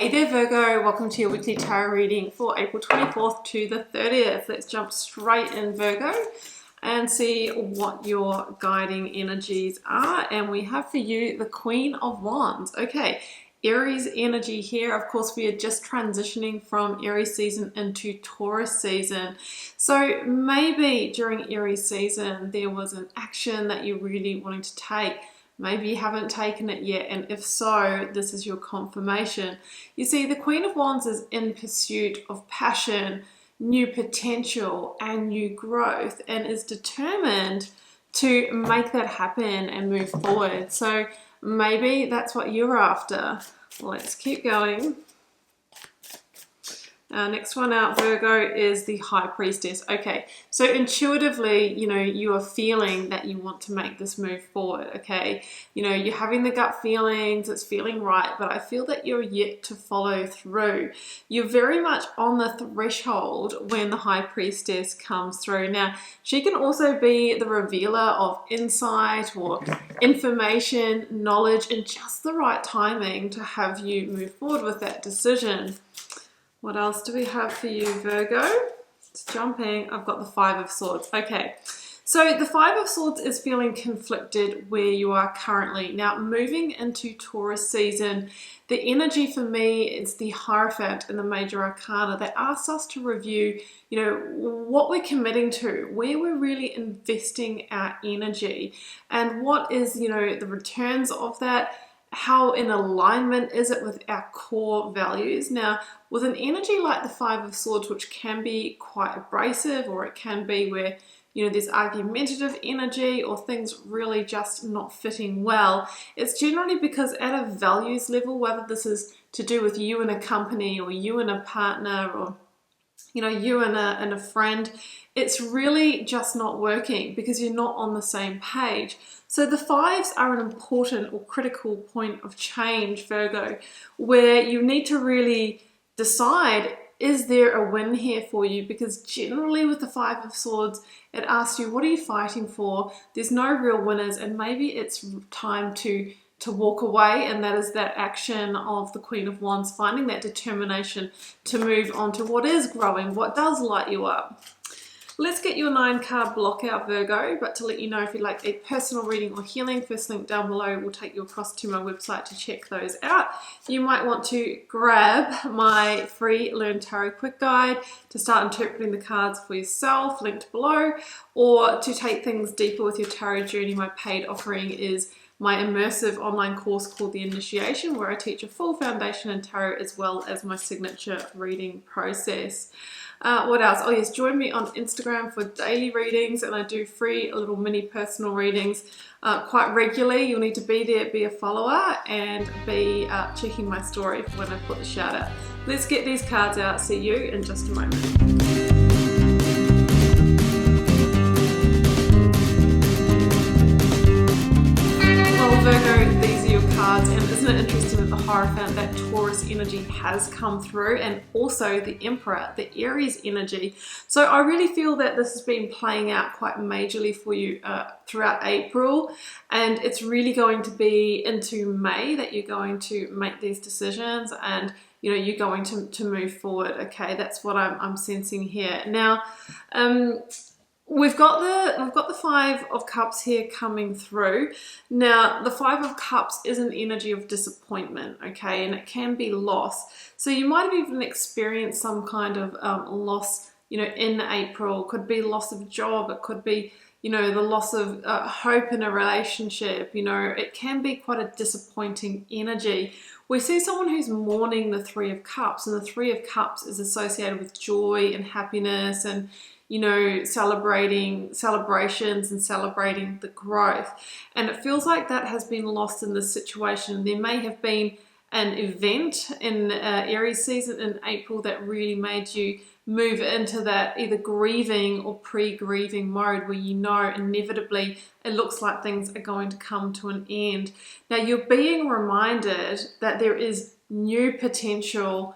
Hey there Virgo, welcome to your weekly tarot reading for April 24th to the 30th. Let's jump straight in Virgo and see what your guiding energies are. And we have for you the Queen of Wands. Okay, Aries energy here. Of course, we are just transitioning from Aries season into Taurus season. So maybe during Aries season, there was an action that you really wanted to take. Maybe you haven't taken it yet, and if so, this is your confirmation. You see, the Queen of Wands is in pursuit of passion, new potential, and new growth, and is determined to make that happen and move forward. So maybe that's what you're after. Let's keep going. Next one out, Virgo, is the High Priestess. Okay, so intuitively, you are feeling that you want to make this move forward, okay? You're having the gut feelings, it's feeling right, but I feel that you're yet to follow through. You're very much on the threshold when the High Priestess comes through. Now, she can also be the revealer of insight or information, knowledge, and just the right timing to have you move forward with that decision. What else do we have for you, Virgo? It's jumping. I've got the Five of Swords. Okay, so the Five of Swords is feeling conflicted where you are currently. Now, moving into Taurus season, the energy for me is the Hierophant and the Major Arcana. They ask us to review, what we're committing to, where we're really investing our energy, and what is, the returns of that. How in alignment is it with our core values? Now, with an energy like the Five of Swords, which can be quite abrasive, or it can be where, there's argumentative energy or things really just not fitting well, it's generally because at a values level, whether this is to do with you and a company or you and a partner or you and a friend, it's really just not working because you're not on the same page. So the fives are an important or critical point of change, Virgo, where you need to really decide, is there a win here for you? Because generally with the Five of Swords, it asks you, what are you fighting for? There's no real winners, and maybe it's time to walk away, and that is that action of the Queen of Wands, finding that determination to move on to what is growing, what does light you up. Let's get your 9-card block out, Virgo, but to let you know, if you'd like a personal reading or healing, first link down below will take you across to my website to check those out. You might want to grab my free Learn Tarot Quick Guide to start interpreting the cards for yourself, linked below, or to take things deeper with your tarot journey. My paid offering is my immersive online course called The Initiation, where I teach a full foundation in tarot as well as my signature reading process. What else? Oh yes, join me on Instagram for daily readings, and I do free little mini personal readings quite regularly. You'll need to be there, be a follower, and be checking my story when I put the shout out. Let's get these cards out. See you in just a moment. Virgo, these are your cards, and isn't it interesting that the Hierophant, that Taurus energy has come through, and also the Emperor, the Aries energy. So I really feel that this has been playing out quite majorly for you throughout April, and it's really going to be into May that you're going to make these decisions, and you're going to move forward. Okay, that's what I'm sensing here. Now, We've got the Five of Cups here coming through. Now, the Five of Cups is an energy of disappointment, okay, and it can be loss. So you might have even experienced some kind of loss, in April. It could be loss of job. It could be, the loss of hope in a relationship. It can be quite a disappointing energy. We see someone who's mourning the Three of Cups, and the Three of Cups is associated with joy and happiness and celebrations and celebrating the growth. And it feels like that has been lost in this situation. There may have been an event in Aries season in April that really made you move into that either grieving or pre-grieving mode where inevitably it looks like things are going to come to an end. Now you're being reminded that there is new potential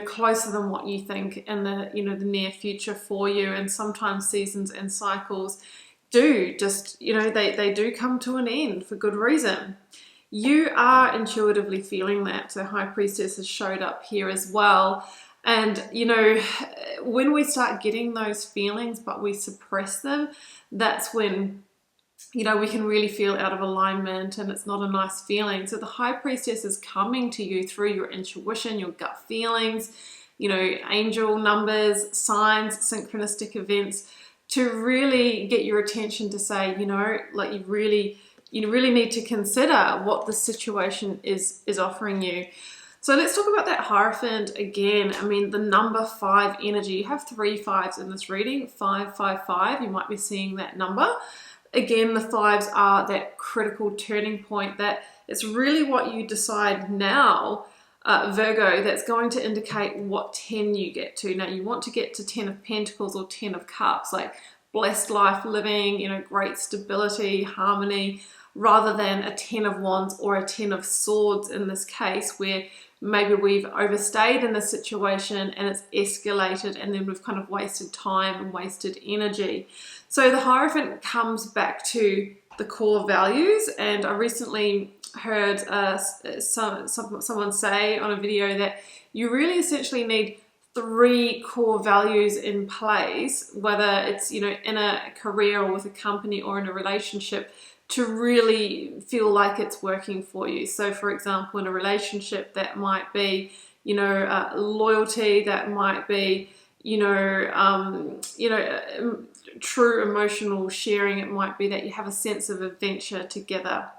closer than what you think in the, the near future for you. And sometimes seasons and cycles do just, they do come to an end for good reason. you are intuitively feeling that. So High Priestess has showed up here as well. And, you know, when we start getting those feelings, but we suppress them, that's when, you know, we can really feel out of alignment, and it's not a nice feeling. So the High Priestess is coming to you through your intuition, your gut feelings, you know, angel numbers, signs, synchronistic events, to really get your attention to say, you know, like you really need to consider what the situation is offering you. So let's talk about that Hierophant again. I mean, the number 5 energy. You have 3 5s in this reading, 555. You might be seeing that number. Again, the 5s are that critical turning point, that it's really what you decide now, Virgo, that's going to indicate what 10 you get to. Now, you want to get to 10 of Pentacles or 10 of Cups, like blessed life living, you know, great stability, harmony, rather than a 10 of Wands or a 10 of Swords in this case, where maybe we've overstayed in the situation and it's escalated, and then we've kind of wasted time and wasted energy. So the Hierophant comes back to the core values, and I recently heard someone say on a video that you really essentially need 3 core values in place, whether it's, you know, in a career or with a company or in a relationship, to really feel like it's working for you. So for example, in a relationship, that might be, you know, loyalty, that might be, true emotional sharing. It might be that you have a sense of adventure together.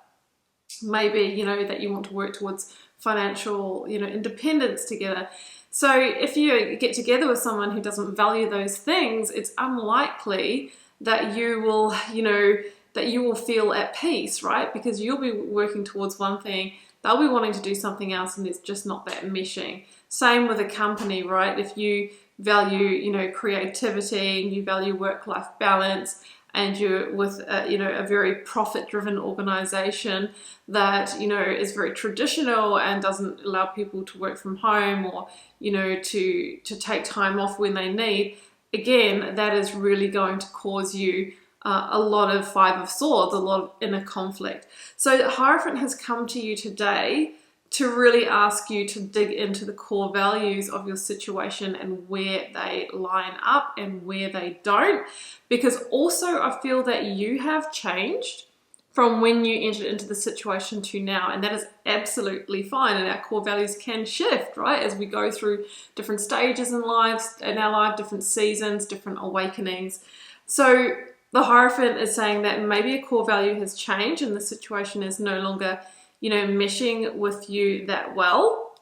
Maybe, you know, that you want to work towards financial, you know, independence together. So if you get together with someone who doesn't value those things, it's unlikely that you will, you know, that you will feel at peace, right? Because you'll be working towards one thing, they'll be wanting to do something else, and there's just not that meshing. Same with a company, right? If you value, you know, creativity, and you value work-life balance, and you're with a very profit-driven organization that, you know, is very traditional and doesn't allow people to work from home, or, you know, to take time off when they need, again, that is really going to cause you a lot of 5 of Swords, a lot of inner conflict. So the Hierophant has come to you today to really ask you to dig into the core values of your situation and where they line up and where they don't. Because also I feel that you have changed from when you entered into the situation to now, and that is absolutely fine. And our core values can shift, right, as we go through different stages in our life, different seasons, different awakenings. So the Hierophant is saying that maybe a core value has changed and the situation is no longer, you know, meshing with you that well.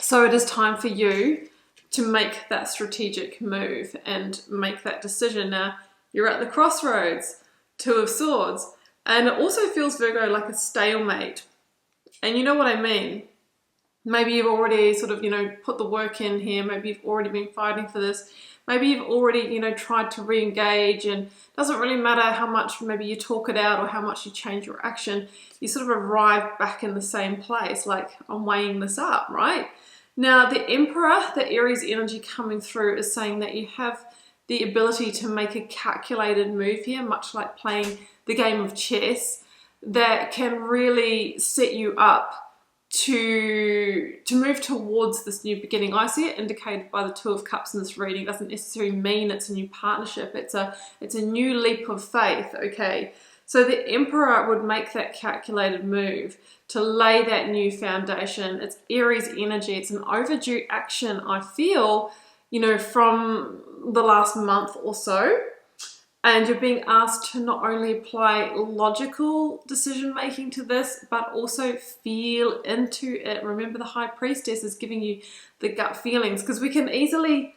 So it is time for you to make that strategic move and make that decision. Now, you're at the crossroads, 2 of Swords, and it also feels, Virgo, like a stalemate. And you know what I mean? Maybe you've already sort of, you know, put the work in here. Maybe you've already been fighting for this. Maybe you've already, you know, tried to re-engage, and it doesn't really matter how much maybe you talk it out or how much you change your action. You sort of arrive back in the same place, like, I'm weighing this up, right? Now, the Emperor, the Aries energy coming through, is saying that you have the ability to make a calculated move here, much like playing the game of chess, that can really set you up to move towards this new beginning. I see it indicated by the 2 of Cups in this reading. It doesn't necessarily mean it's a new partnership. It's a new leap of faith, okay? So the Emperor would make that calculated move to lay that new foundation. It's Aries energy. It's an overdue action, I feel, you know, from the last month or so. And you're being asked to not only apply logical decision making to this, but also feel into it. Remember, the High Priestess is giving you the gut feelings, because we can easily,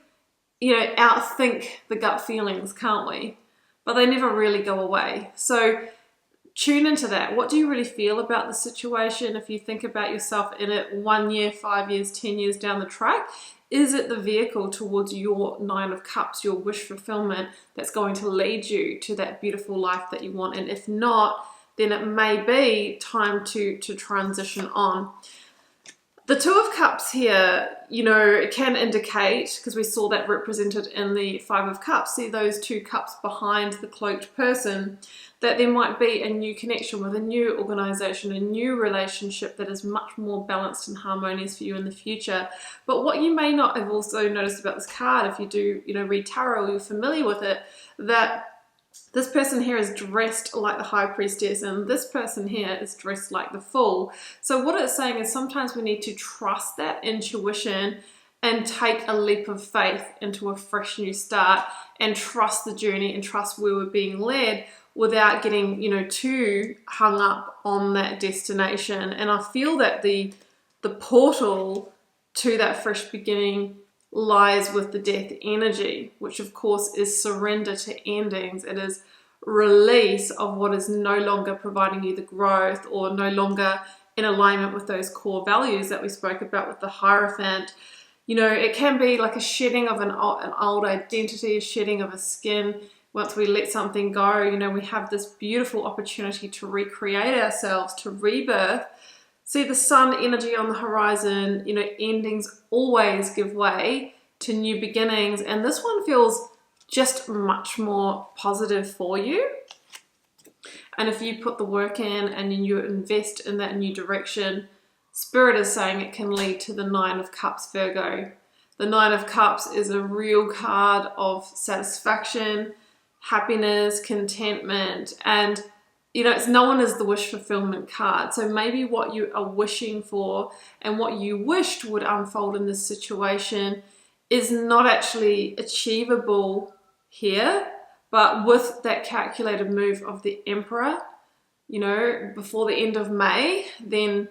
you know, outthink the gut feelings, can't we? But they never really go away. So tune into that. What do you really feel about the situation? If you think about yourself in it 1 year, 5 years, 10 years down the track, is it the vehicle towards your 9 of Cups, your wish fulfillment, that's going to lead you to that beautiful life that you want? And if not, then it may be time to transition on. The 2 of Cups here, you know, it can indicate, because we saw that represented in the 5 of Cups, see those 2 cups behind the cloaked person, that there might be a new connection with a new organization, a new relationship that is much more balanced and harmonious for you in the future. But what you may not have also noticed about this card, if you do, read tarot or you're familiar with it, that this person here is dressed like the High Priestess and this person here is dressed like the Fool. So what it's saying is sometimes we need to trust that intuition and take a leap of faith into a fresh new start and trust the journey and trust where we're being led without getting, too hung up on that destination. And I feel that the portal to that fresh beginning lies with the death energy, which of course is surrender to endings. It is release of what is no longer providing you the growth or no longer in alignment with those core values that we spoke about with the Hierophant. It can be like a shedding of an old identity, a shedding of a skin. Once we let something go, we have this beautiful opportunity to recreate ourselves, to rebirth. See the sun energy on the horizon, endings always give way to new beginnings. And this one feels just much more positive for you. And if you put the work in and you invest in that new direction, Spirit is saying it can lead to the Nine of Cups, Virgo. The Nine of Cups is a real card of satisfaction, happiness, contentment, and it's no one is the wish fulfillment card. So maybe what you are wishing for and what you wished would unfold in this situation is not actually achievable here, but with that calculated move of the Emperor, before the end of May, then,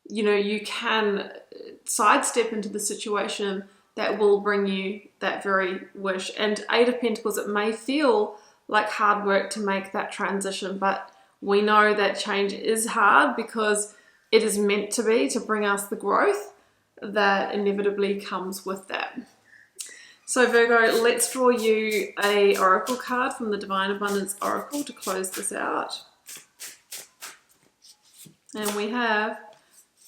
you can sidestep into the situation that will bring you that very wish. And Eight of Pentacles, it may feel like hard work to make that transition, but we know that change is hard because it is meant to be, to bring us the growth that inevitably comes with that. So Virgo, let's draw you a oracle card from the Divine Abundance Oracle to close this out. And we have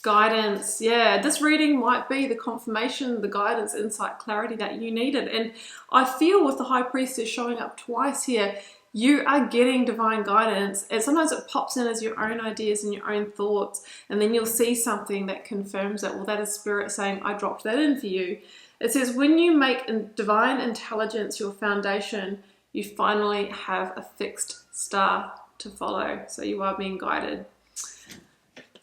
guidance. Yeah, this reading might be the confirmation, the guidance, insight, clarity that you needed. And I feel with the High Priestess showing up twice here, you are getting divine guidance, and sometimes it pops in as your own ideas and your own thoughts, and then you'll see something that confirms it. Well, that is Spirit saying, I dropped that in for you. It says, when you make divine intelligence your foundation, you finally have a fixed star to follow. So you are being guided.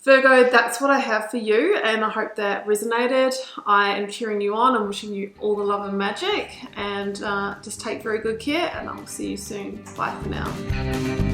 Virgo, that's what I have for you, and I hope that resonated. I am cheering you on and wishing you all the love and magic, and just take very good care, and I'll see you soon. Bye for now.